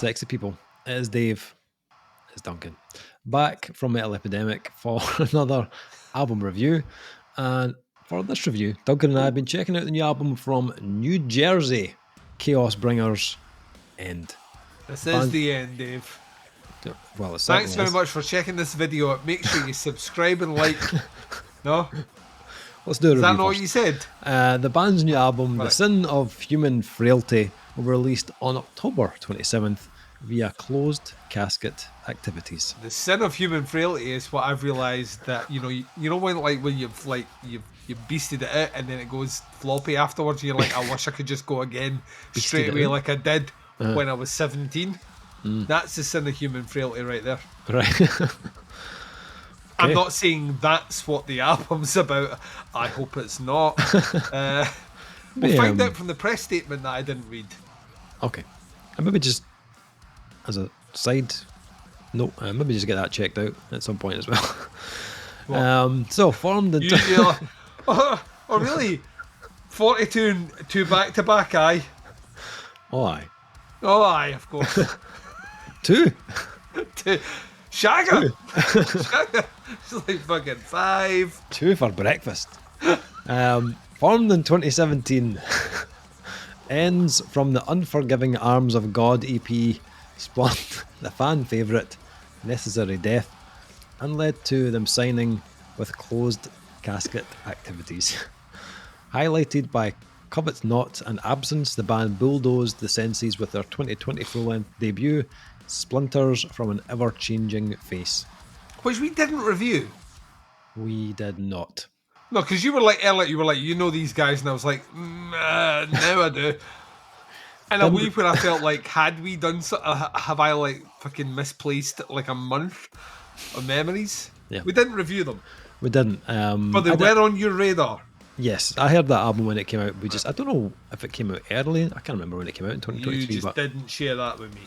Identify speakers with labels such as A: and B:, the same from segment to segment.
A: sexy people. It is Dave. It's Duncan. Back from Metal Epidemic for another album review. And for this review, Duncan and I have been checking out the new album from New Jersey, Chaos Bringers End.
B: This is the end, Dave.
A: Well, it's
B: Thanks very much for checking this video out. Make sure you subscribe and like. No?
A: Let's do a review.
B: Is that not
A: first.
B: what you said?
A: The band's new album,
B: Right.
A: The Sin of Human Frailty, will be released on October 27th via Closed Casket Activities.
B: The sin of human frailty is what I've realised that you know when you've beasted it out and then it goes floppy afterwards. You're like, I wish I could just go again straight away like I did when I was 17. That's the sin of human frailty right there.
A: Right.
B: I'm not saying that's what the album's about. I hope it's not. We'll find out from the press statement that I didn't read.
A: Okay. And maybe just as a side note, maybe just get that checked out at some point as well. So formed in...
B: Oh, really? 42 and 2 back-to-back, aye?
A: Oh, aye.
B: Oh, aye, of course.
A: 2?
B: Shagger! Shagger! It's like fucking 5.
A: 2 for breakfast. Formed in 2017. Ends from the Unforgiving Arms of God EP spawned the fan favourite Necessary Death and led to them signing with Closed Casket Activities. Highlighted by Covet's Not and Absence, the band bulldozed the senses with their 2020 full-length debut, Splinters from an Ever-Changing Face.
B: Which we didn't review.
A: We did not.
B: No, because you were like, earlier, you know these guys, and I was like, now I do. And a week where I felt like, had we done so, have I like fucking misplaced like a month of memories?
A: Yeah.
B: We didn't review them.
A: We didn't.
B: But they were on your radar.
A: Yes, I heard that album when it came out. I don't know if it came out early. I can't remember when it came out in 2023.
B: You just
A: but
B: didn't share that with me.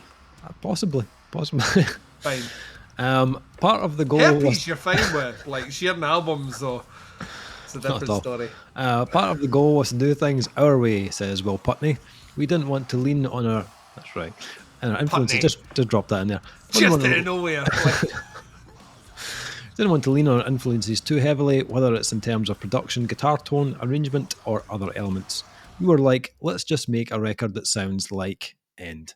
A: Possibly.
B: Fine.
A: Part of the goal
B: Herpes
A: was...
B: you're fine with. Like, sharing albums, though. It's a different story.
A: Part of the goal was to do things our way, says Will Putney. We didn't want to lean on our... That's right. And our influences. Just drop that in there.
B: Just out of nowhere.
A: Didn't want to lean on our influences too heavily, whether it's in terms of production, guitar tone, arrangement, or other elements. We were like, let's just make a record that sounds like End.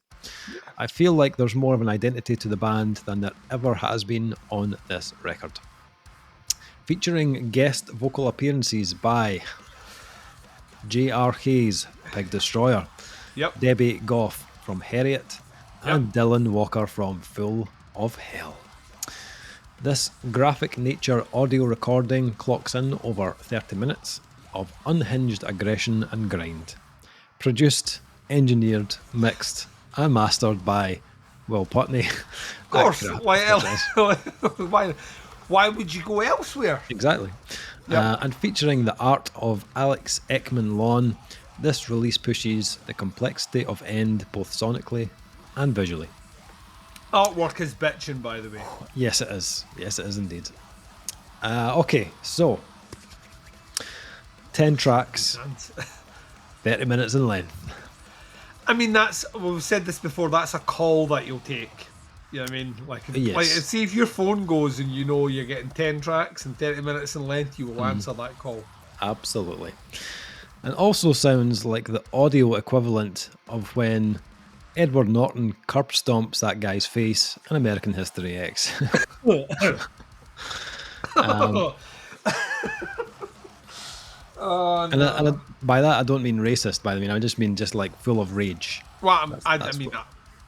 A: I feel like there's more of an identity to the band than there ever has been on this record. Featuring guest vocal appearances by J.R. Hayes, Pig Destroyer, Debbie Goff from HERIOT, and Dylan Walker from Full of Hell. This graphic nature audio recording clocks in over 30 minutes of unhinged aggression and grind. Produced, engineered, mixed, and mastered by Will Putney.
B: Of course. Why would you go elsewhere?
A: Exactly. And featuring the art of Alex Ekman Lawn, this release pushes the complexity of End both sonically and visually.
B: Artwork is bitching, by the way.
A: Yes, it is. Yes, it is indeed. Okay, so 10 tracks, 30 minutes in length.
B: I mean, we've said this before, that's a call that you'll take. You know what I mean? Like, see if your phone goes and you know you're getting 10 tracks and 30 minutes in length, you will answer that call.
A: Absolutely. And also sounds like the audio equivalent of when Edward Norton curb stomps that guy's face in American History X. And by that I don't mean racist, by the way. I just mean just like full of rage.
B: Well,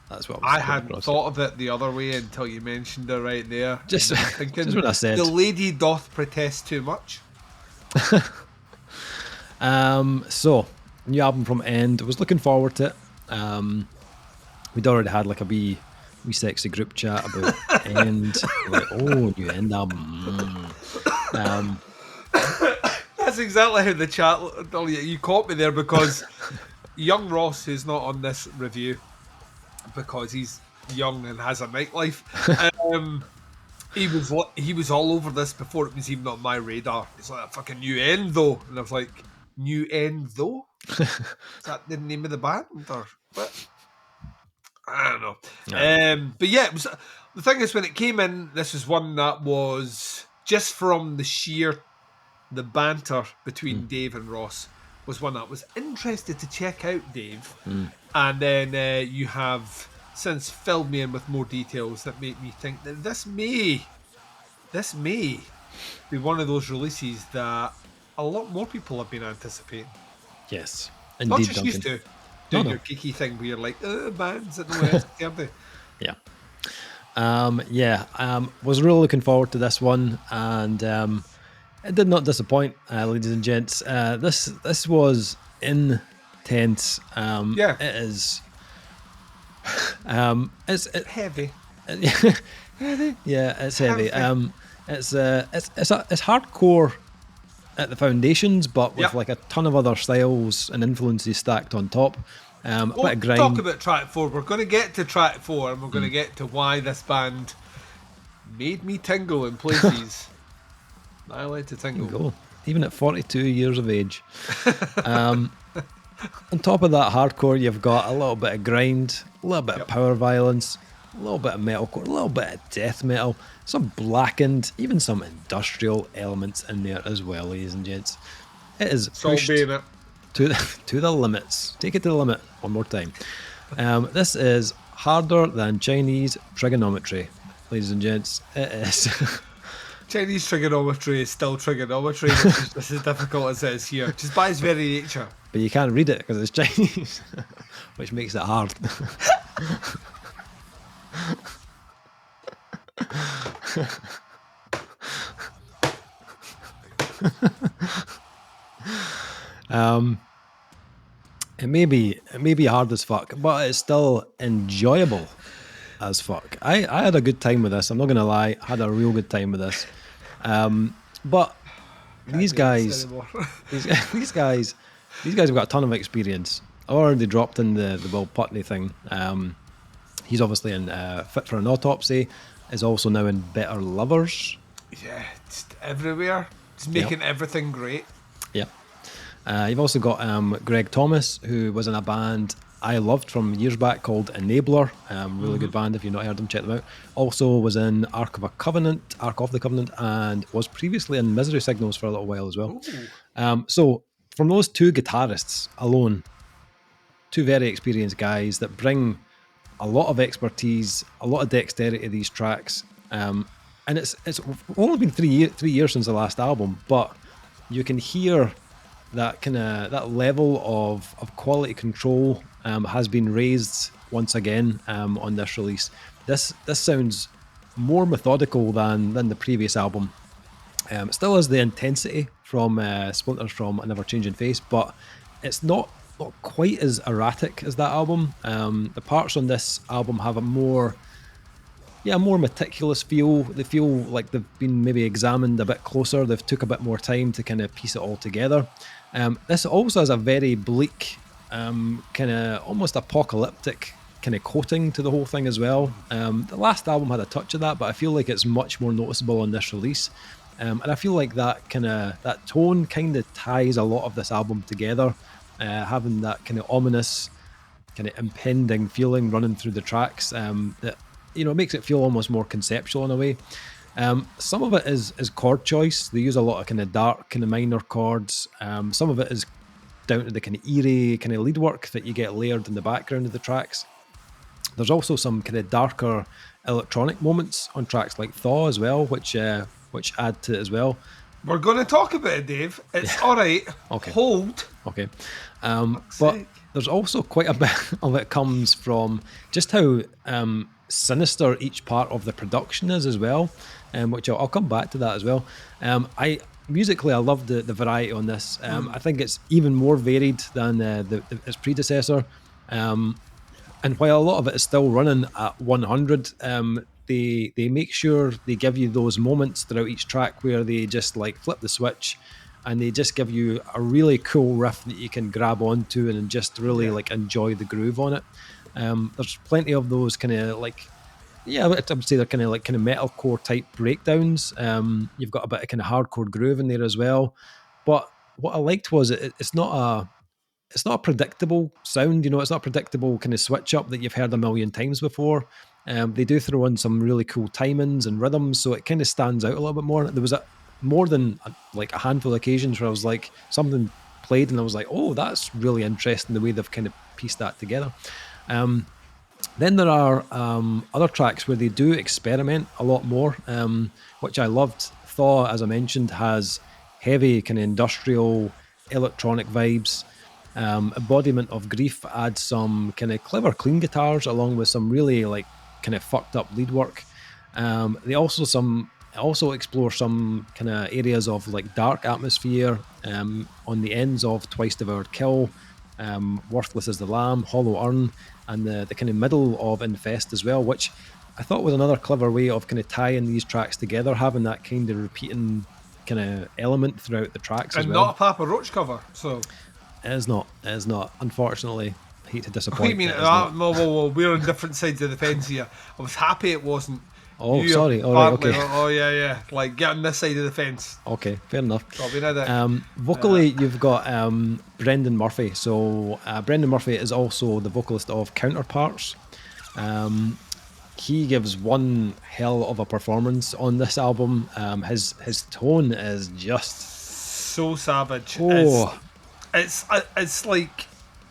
A: that's what
B: I hadn't thought of it the other way until you mentioned it right there.
A: Just what I said.
B: The lady doth protest too much.
A: So new album from End. I was looking forward to it. We'd already had like a wee sexy group chat about End. Like, new End album.
B: That's exactly how the chat. You caught me there because young Ross, who's not on this review because he's young and has a nightlife, he was all over this before it was even on my radar. It's like a fucking new End though, and I was like, new End though? Is that the name of the band or what? I don't know.
A: Aye.
B: But yeah, it was, the thing is, when it came in, this was one that was just from the banter between Dave and Ross was one that was interested to check out, Dave. And then you have since filled me in with more details that make me think that this may be one of those releases that a lot more people have been anticipating.
A: Yes,
B: Not
A: indeed,
B: just
A: Duncan.
B: used to
A: No,
B: doing
A: no.
B: your geeky thing where you're like, bands at no end, aren't they?
A: Yeah. Was really looking forward to this one, and it did not disappoint, ladies and gents. This was intense.
B: Yeah,
A: It is. It's
B: heavy.
A: yeah, it's heavy.
B: Heavy.
A: It's hardcore at the foundations, but with
B: Yep.
A: like a ton of other styles and influences stacked on top. A bit
B: We'll
A: of
B: talk
A: grind.
B: about track 4. We're going to get to track 4 and we're going to get to why this band made me tingle in places. I like to tingle.
A: Go. Even at 42 years of age. On top of that hardcore, you've got a little bit of grind, a little bit of power violence, a little bit of metalcore, a little bit of death metal, some blackened, even some industrial elements in there as well, ladies and gents. It is pushed
B: being it.
A: to the limits. Take it to the limit one more time. This is harder than Chinese trigonometry, ladies and gents. It is.
B: Chinese trigonometry is still trigonometry, which is just as difficult as it is here, just by its very nature.
A: But you can't read it because it's Chinese, which makes it hard. It may be hard as fuck, but it's still enjoyable as fuck. I had a good time with this. I'm not gonna lie, I had a real good time with this. But these guys, these guys have got a ton of experience. I already dropped in the Will Putney thing. He's obviously in Fit for an Autopsy. Is also now in Better Lovers.
B: Yeah, just everywhere. Just making everything great.
A: Yeah. You've also got Greg Thomas, who was in a band I loved from years back called Enabler. Really good band. If you've not heard them, check them out. Also was in Ark of the Covenant, and was previously in Misery Signals for a little while as well. So from those two guitarists alone, two very experienced guys that bring a lot of expertise, a lot of dexterity to these tracks. And it's only been 3 years since the last album, but you can hear that that level of quality control has been raised once again on this release. This sounds more methodical than the previous album. It still has the intensity from Splinters from A Never Changing Face, but it's not quite as erratic as that album. The parts on this album have a more meticulous feel. They feel like they've been maybe examined a bit closer. They've took a bit more time to kind of piece it all together. This also has a very bleak, kind of almost apocalyptic kind of coating to the whole thing as well. The last album had a touch of that, but I feel like it's much more noticeable on this release. And I feel like that tone kind of ties a lot of this album together, having that kind of ominous, kind of impending feeling running through the tracks. That it makes it feel almost more conceptual in a way. Some of it is chord choice. They use a lot of kind of dark, kind of minor chords. Some of it is down to the kind of eerie kind of lead work that you get layered in the background of the tracks. There's also some kind of darker electronic moments on tracks like Thaw as well, which add to it as well.
B: We're going to talk about it, Dave. It's all right.
A: Okay.
B: Hold.
A: Okay. But there's also quite a bit of it comes from just how sinister each part of the production is as well, which I'll come back to that as well. Musically, I love the variety on this. I think it's even more varied than its predecessor. And while a lot of it is still running at 100, they make sure they give you those moments throughout each track where they just like flip the switch and they just give you a really cool riff that you can grab onto and just really like enjoy the groove on it. There's plenty of those kind of like, I would say they're kind of metalcore type breakdowns. You've got a bit of kind of hardcore groove in there as well. But what I liked was it's not it's not a predictable sound, it's not a predictable kind of switch up that you've heard a million times before. They do throw in some really cool timings and rhythms, so it kind of stands out a little bit more. There was more than like a handful of occasions where I was like, something played and I was like, oh, that's really interesting the way they've kind of pieced that together. Then there are other tracks where they do experiment a lot more, which I loved. Thaw, as I mentioned, has heavy kind of industrial electronic vibes. Embodiment of Grief adds some kind of clever clean guitars along with some really like kind of fucked up lead work. They also explore some kind of areas of like dark atmosphere on the ends of Twice Devoured Kill, Worthless as the Lamb, Hollow Urn, and the kind of middle of Infest as well, which I thought was another clever way of kind of tying these tracks together, having that kind of repeating kind of element throughout the tracks as
B: And
A: well.
B: not a Papa Roach cover, so...
A: It is not. Unfortunately, I hate to disappoint.
B: What do you mean? Well, we're on different sides of the fence here. I was happy it wasn't.
A: Oh, sorry. All right, okay.
B: Oh, yeah. Like, get on this side of the fence.
A: Okay, fair enough.
B: Vocally,
A: you've got Brendan Murphy. So Brendan Murphy is also the vocalist of Counterparts. He gives one hell of a performance on this album. His tone is just
B: so savage.
A: Oh,
B: it's like,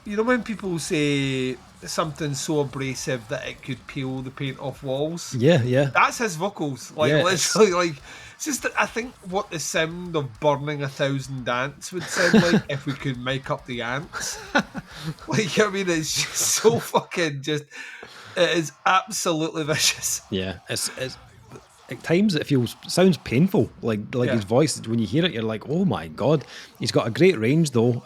B: when people say something so abrasive that it could peel the paint off walls.
A: Yeah.
B: That's his vocals. Literally, like, it's just that I think what the sound of Burning 1,000 Ants would sound like if we could make up the ants. It's just so fucking it is absolutely vicious.
A: Yeah, it's at times it sounds painful. His voice, when you hear it, you're like, oh my god. He's got a great range though,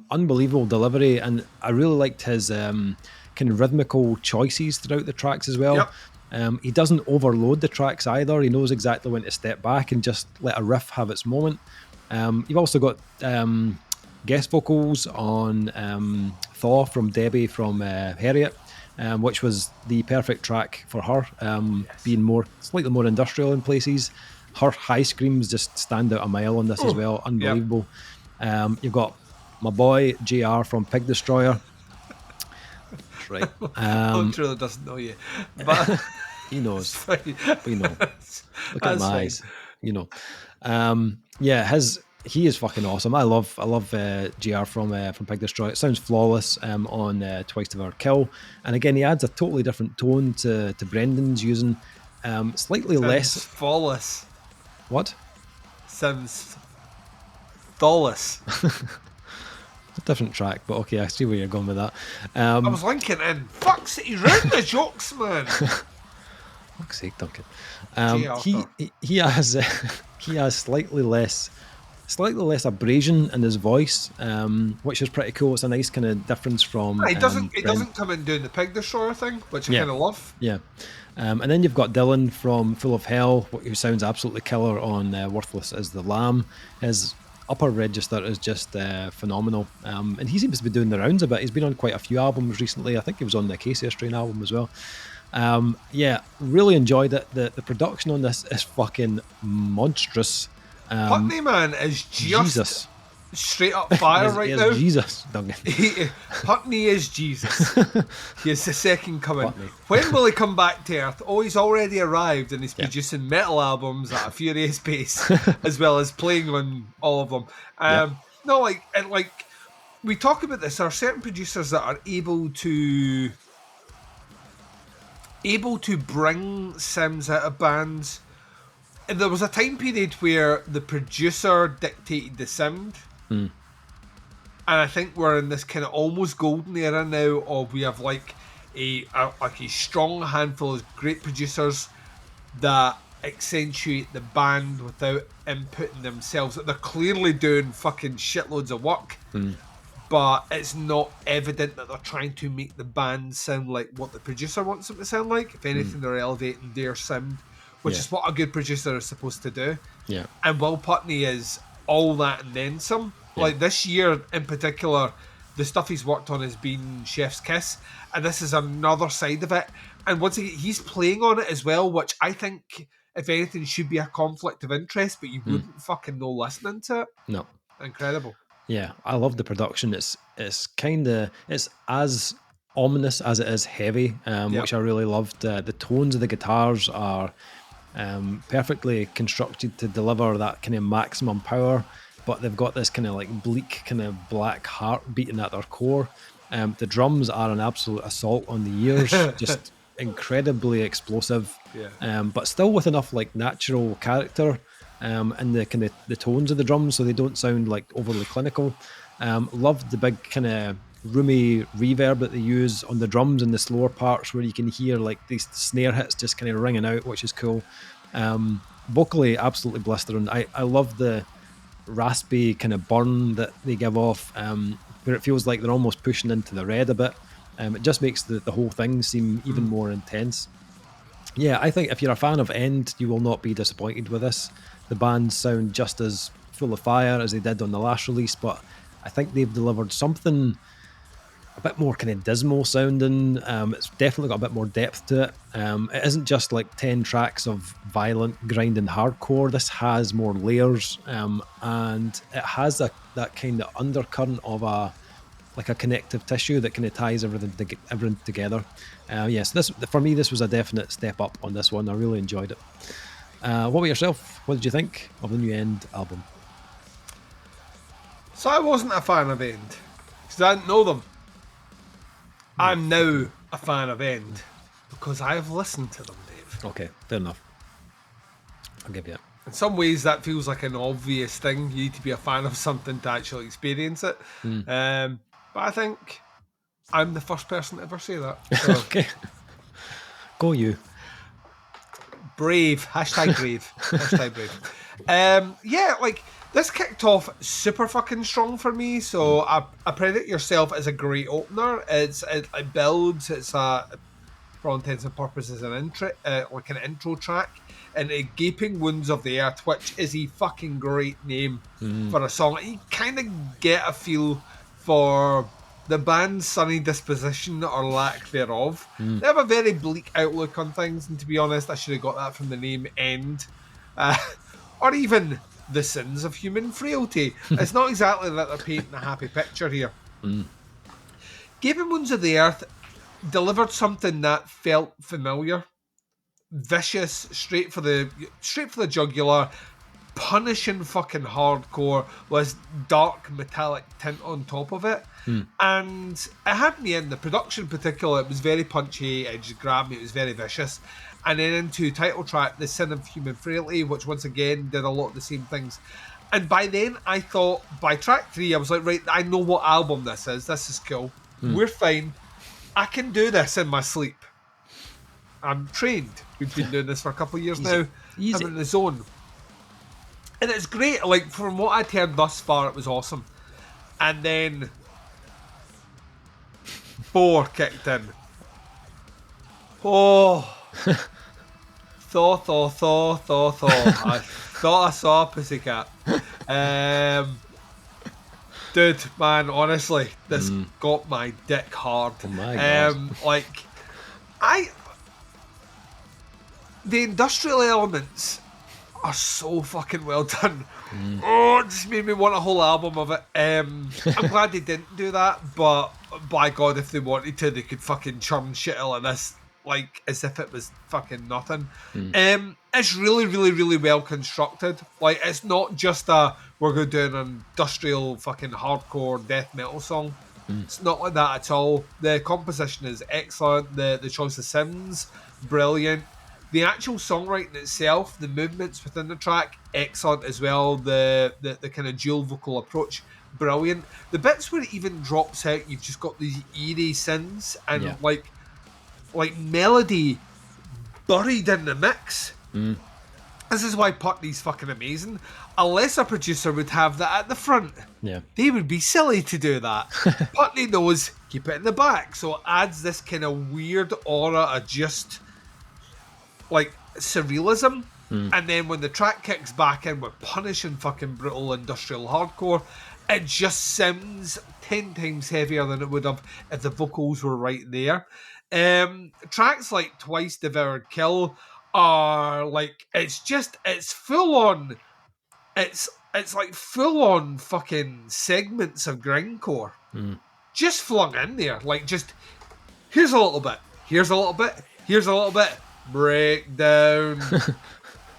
A: unbelievable delivery, and I really liked his kind of rhythmical choices throughout the tracks as well.
B: Yep.
A: He doesn't overload the tracks either. He knows exactly when to step back and just let a riff have its moment. You've also got guest vocals on Thaw from Debbie from HERIOT. Which was the perfect track for her, being slightly more industrial in places. Her high screams just stand out a mile on this as well. Unbelievable. Yep. You've got my boy JR from Pig Destroyer. That's right.
B: Truly doesn't know you, but
A: he knows. But, look at my eyes. He is fucking awesome. I love GR from Pig Destroy. It sounds flawless on Twice Devoured Kill, and again he adds a totally different tone to Brendan's using slightly less
B: flawless.
A: What?
B: Sounds flawless.
A: It's a different track, but okay, I see where you're going with that.
B: I was linking in. Fuck's sake, he's ruined the jokes, man.
A: Fuck's sake, Duncan. He has slightly less abrasion in his voice, which is pretty cool. It's a nice kind of difference from.
B: It doesn't come in doing the Pig Destroyer thing, which I kind of love.
A: Yeah, and then you've got Dylan from Full of Hell, who sounds absolutely killer on Worthless as the Lamb. His upper register is just phenomenal, and he seems to be doing the rounds a bit. He's been on quite a few albums recently. I think he was on the Acacia Strain album as well. Really enjoyed it. The production on this is fucking monstrous.
B: Putney, man, is just
A: Jesus.
B: Straight up fire now.
A: Jesus, Duncan.
B: Putney is Jesus. He is the second coming. Putney. When will he come back to Earth? Oh, he's already arrived and he's producing metal albums at a furious pace, as well as playing on all of them. No, like we talk about this. There are certain producers that are able to bring sounds out of bands. And there was a time period where the producer dictated the sound. And I think we're in this kind of almost golden era now of we have like a strong handful of great producers that accentuate the band without inputting themselves. They're clearly doing fucking shitloads of work, but it's not evident that they're trying to make the band sound like what the producer wants them to sound like. If anything, they're elevating their sound, which is what a good producer is supposed to do. Yeah. And Will Putney is all that and then some. Yeah. Like this year in particular, the stuff he's worked on has been Chef's Kiss, and this is another side of it. And once again, he's playing on it as well, which I think, if anything, should be a conflict of interest, but you wouldn't fucking know listening to it.
A: No.
B: Incredible.
A: Yeah, I love the production. It's as ominous as it is heavy, which I really loved. The tones of the guitars are perfectly constructed to deliver that kind of maximum power, but they've got this kind of like bleak, kind of black heart beating at their core. The drums are an absolute assault on the ears, just incredibly explosive, but still with enough like natural character and the kind of the tones of the drums, so they don't sound like overly clinical. Loved the big kind of roomy reverb that they use on the drums in the slower parts, where you can hear like these snare hits just kind of ringing out, which is cool. Vocally, absolutely blistering. I love the raspy kind of burn that they give off, where it feels like they're almost pushing into the red a bit. It just makes the whole thing seem even more intense. Yeah, I think if you're a fan of End, you will not be disappointed with this. The band sound just as full of fire as they did on the last release, but I think they've delivered something a bit more kind of dismal sounding. It's definitely got a bit more depth to it. It isn't just like 10 tracks of violent grinding hardcore. This has more layers, and it has that kind of undercurrent of a connective tissue that kind of ties everything together. Yes, this for me, this was a definite step up on this one. I really enjoyed it. What about yourself? What did you think of the new End album?
B: So I wasn't a fan of End because I didn't know them. I'm now a fan of End because I've listened to them, Dave.
A: Okay, fair enough. I'll give you it.
B: In some ways, that feels like an obvious thing. You need to be a fan of something to actually experience it. But I think I'm the first person to ever say that. So.
A: Okay. Go you.
B: Brave. Hashtag brave. Hashtag brave. Yeah, like, this kicked off super fucking strong for me. So I Predict Yourself as a great opener. It builds. It's for all intents and purposes an intro, like an intro track. And Gaping Wounds of the Earth, which is a fucking great name for a song. You kind of get a feel for the band's sunny disposition or lack thereof. They have a very bleak outlook on things, and to be honest, I should have got that from the name End. Or even the sins of human frailty. It's not exactly that they're painting a happy picture here. Gaping Wounds of the Earth delivered something that felt familiar. Vicious, straight for the jugular, punishing fucking hardcore with dark metallic tint on top of it. And it had me in. The production in particular, it was very punchy, it just grabbed me, it was very vicious. And then into title track, The Sin of Human Frailty, which once again did a lot of the same things. And by then I thought, by track 3, I was like, right, I know what album this is cool. We're fine. I can do this in my sleep. I'm trained. We've been doing this for a couple of years now. I'm in the zone. And it's great. Like, from what I'd heard thus far, it was awesome. And then 4 kicked in. Oh. Thaw. I thought I saw a pussycat. Dude, man, honestly, this got my dick hard.
A: Oh my God.
B: The industrial elements are so fucking well done. Oh, it just made me want a whole album of it. I'm glad they didn't do that, but by God, if they wanted to, they could fucking churn shit out of this, like, as if it was fucking nothing. It's really, really, really well constructed. Like, it's not just we're going to do an industrial fucking hardcore death metal song. It's not like that at all. The composition is excellent. The choice of sounds, brilliant. The actual songwriting itself, the movements within the track, excellent as well. The kind of dual vocal approach, brilliant. The bits where it even drops out, you've just got these eerie synths and like melody buried in the mix. This is why Putney's fucking amazing. A lesser producer would have that at the front.
A: Yeah.
B: They would be silly to do that. Putney knows, keep it in the back. So it adds this kind of weird aura of just like surrealism. And then when the track kicks back in with punishing fucking brutal industrial hardcore, it just sounds 10 times heavier than it would have if the vocals were right there. Tracks like Twice Devoured Kill are like, it's full on. It's it's like full on fucking segments of grindcore just flung in there. Like, just here's a little bit, here's a little bit, here's a little bit, breakdown.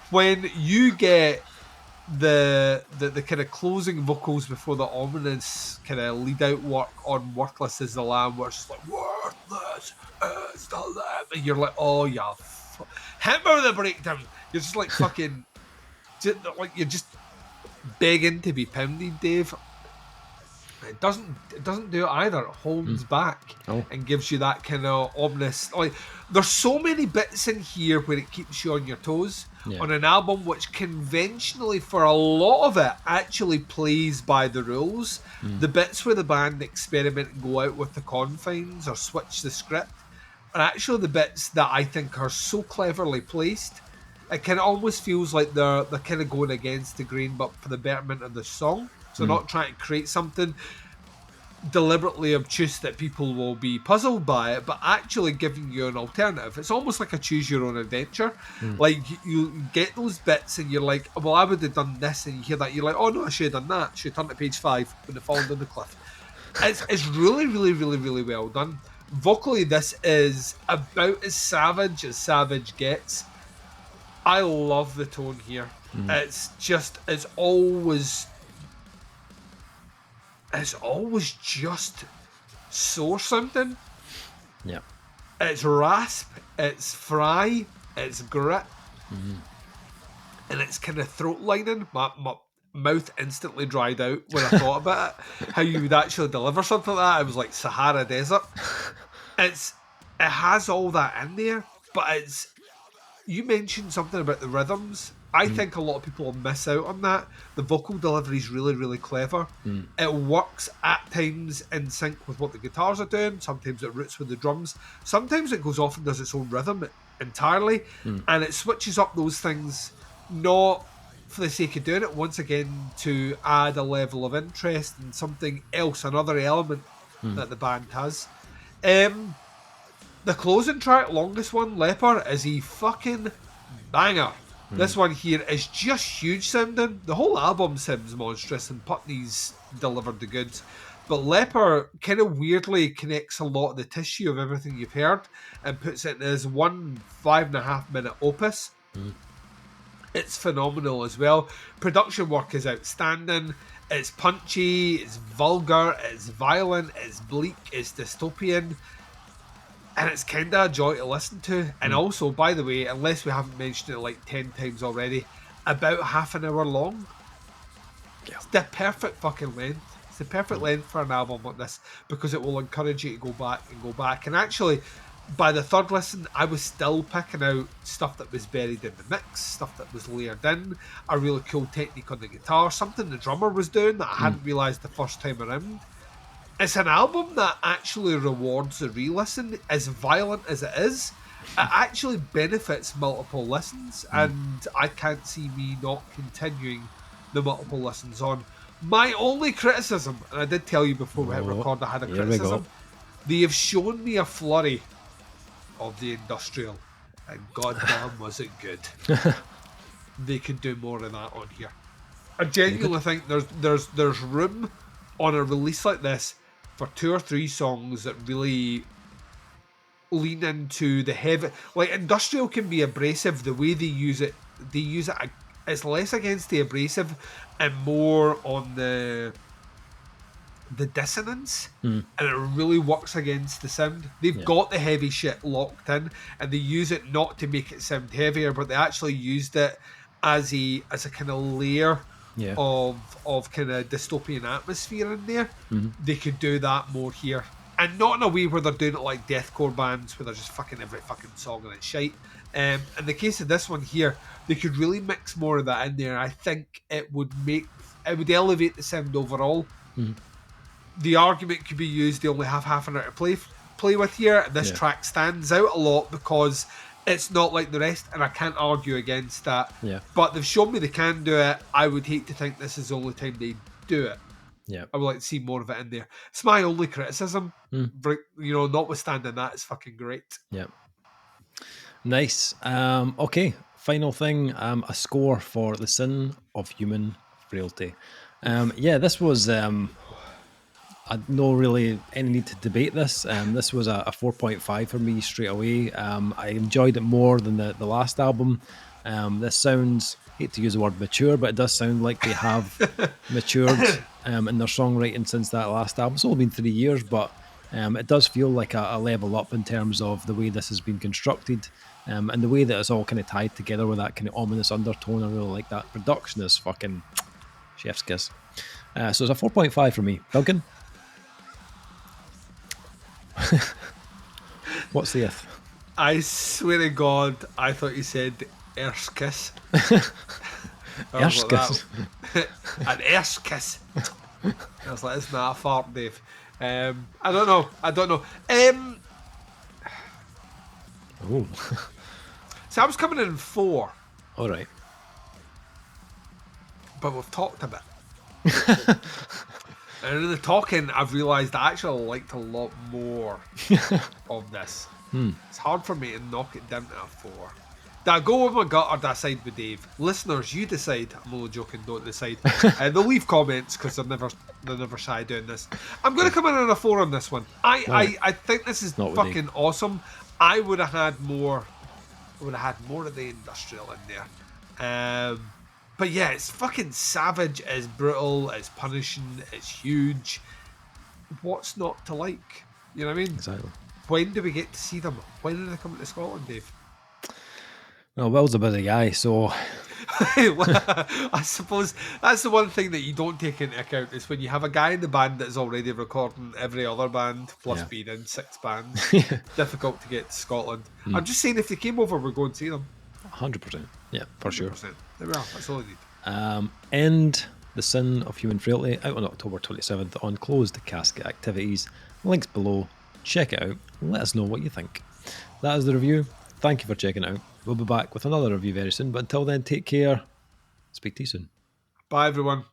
B: When you get the kind of closing vocals before the ominous kind of lead out work on Worthless is the Lamb, where it's just like, worthless is the Lamb, and you're like, oh yeah, hammer the breakdown. You're just like fucking, like you're just begging to be pounded, Dave. It doesn't do it either. It holds back and gives you that kind of ominous. Like, there's so many bits in here where it keeps you on your toes on an album which conventionally, for a lot of it, actually plays by the rules. The bits where the band experiment and go out with the confines or switch the script are actually the bits that I think are so cleverly placed. It kind of almost feels like they're kind of going against the grain, but for the betterment of the song. So not trying to create something deliberately obtuse that people will be puzzled by it, but actually giving you an alternative. It's almost like a choose your own adventure. Like, you get those bits and you're like, well, I would have done this, and you hear that, you're like, oh no, I should have done that. Should have turned to page 5 when they fall down the cliff. It's really, really, really, really well done. Vocally, this is about as Savage gets. I love the tone here. It's always just so something.
A: Yeah.
B: It's rasp, it's fry, it's grit, and it's kind of throat lining. My mouth instantly dried out when I thought about it. How you would actually deliver something like that. It was like Sahara Desert. It has all that in there, but you mentioned something about the rhythms. I think a lot of people miss out on that. The vocal delivery is really, really clever. It works at times in sync with what the guitars are doing. Sometimes it roots with the drums. Sometimes it goes off and does its own rhythm entirely. And it switches up those things, not for the sake of doing it, once again, to add a level of interest and something else, another element that the band has. The closing track, longest one, Leper, is a fucking banger. This one here is just huge sounding. The whole album sounds monstrous, and Putney's delivered the goods. But Leper kind of weirdly connects a lot of the tissue of everything you've heard and puts it in as one 5.5 minute opus. It's phenomenal as well. Production work is outstanding. It's punchy, it's vulgar, it's violent, it's bleak, it's dystopian. And it's kind of a joy to listen to. And also, by the way, unless we haven't mentioned it like 10 times already, about half an hour long. Yeah. It's the perfect fucking length. It's the perfect length for an album like this, because it will encourage you to go back and go back. And actually, by the third listen, I was still picking out stuff that was buried in the mix, stuff that was layered in, a really cool technique on the guitar, something the drummer was doing that I hadn't realised the first time around. It's an album that actually rewards a re-listen. As violent as it is, it actually benefits multiple listens, and I can't see me not continuing the multiple listens on. My only criticism, and I did tell you before we hit record I had a criticism, they have shown me a flurry of the industrial, and goddamn was it good. They could do more of that on here. I genuinely think there's room on a release like this for 2 or 3 songs that really lean into the heavy. Like, industrial can be abrasive. The way they use it it's less against the abrasive and more on the dissonance, and it really works against the sound. They've got the heavy shit locked in, and they use it not to make it sound heavier, but they actually used it as a kind of layer of kind of dystopian atmosphere in there. They could do that more here, and not in a way where they're doing it like deathcore bands where they're just fucking every fucking song and it's shite. In the case of this one here, they could really mix more of that in there. I think it would elevate the sound overall. The argument could be used, they only have half an hour to play with here. This track stands out a lot because it's not like the rest, and I can't argue against that. But they've shown me they can do it. I would hate to think this is the only time they do it. I would like to see more of it in there. It's my only criticism. Notwithstanding that, it's fucking great.
A: Nice. Okay, final thing, a score for The Sin of Human Frailty. This was no really any need to debate this. This was a 4.5 for me straight away. I enjoyed it more than the last album. This sounds, hate to use the word mature, but it does sound like they have matured in their songwriting since that last album. It's only been 3 years, but it does feel like a level up in terms of the way this has been constructed, and the way that it's all kind of tied together with that kind of ominous undertone. I really like that. Production is fucking chef's kiss. So it's a 4.5 for me. Duncan? What's the if?
B: I swear to God, I thought you said Er's kiss.
A: Er's kiss.
B: An Er's kiss. I was like, it's not a fart, Dave. I don't know.
A: Oh.
B: So I was coming in 4.
A: All right.
B: But we've talked a bit. And in the talking, I've realised I actually liked a lot more of this. It's hard for me to knock it down to a 4. Do I go with my gut or do I side with Dave? Listeners, you decide. I'm only joking, don't decide. They'll leave comments because they're never shy doing this. I'm going to come in on a 4 on this one. I think this is fucking awesome. I would have had more. I would have had more of the industrial in there. But yeah, it's fucking savage, it's brutal, it's punishing, it's huge. What's not to like? You know what I mean?
A: Exactly.
B: When do we get to see them? When are they coming to Scotland, Dave?
A: Well, Will's a busy guy, so...
B: I suppose that's the one thing that you don't take into account is when you have a guy in the band that is already recording every other band, plus being in 6 bands, difficult to get to Scotland. I'm just saying if they came over, we're going to see them.
A: 100%. Yeah, for 100%. Sure.
B: There we are. That's all I need.
A: End The Sin of Human Frailty out on October 27th on Closed Casket Activities. Links below. Check it out. Let us know what you think. That is the review. Thank you for checking it out. We'll be back with another review very soon, but until then, take care. Speak to you soon.
B: Bye, everyone.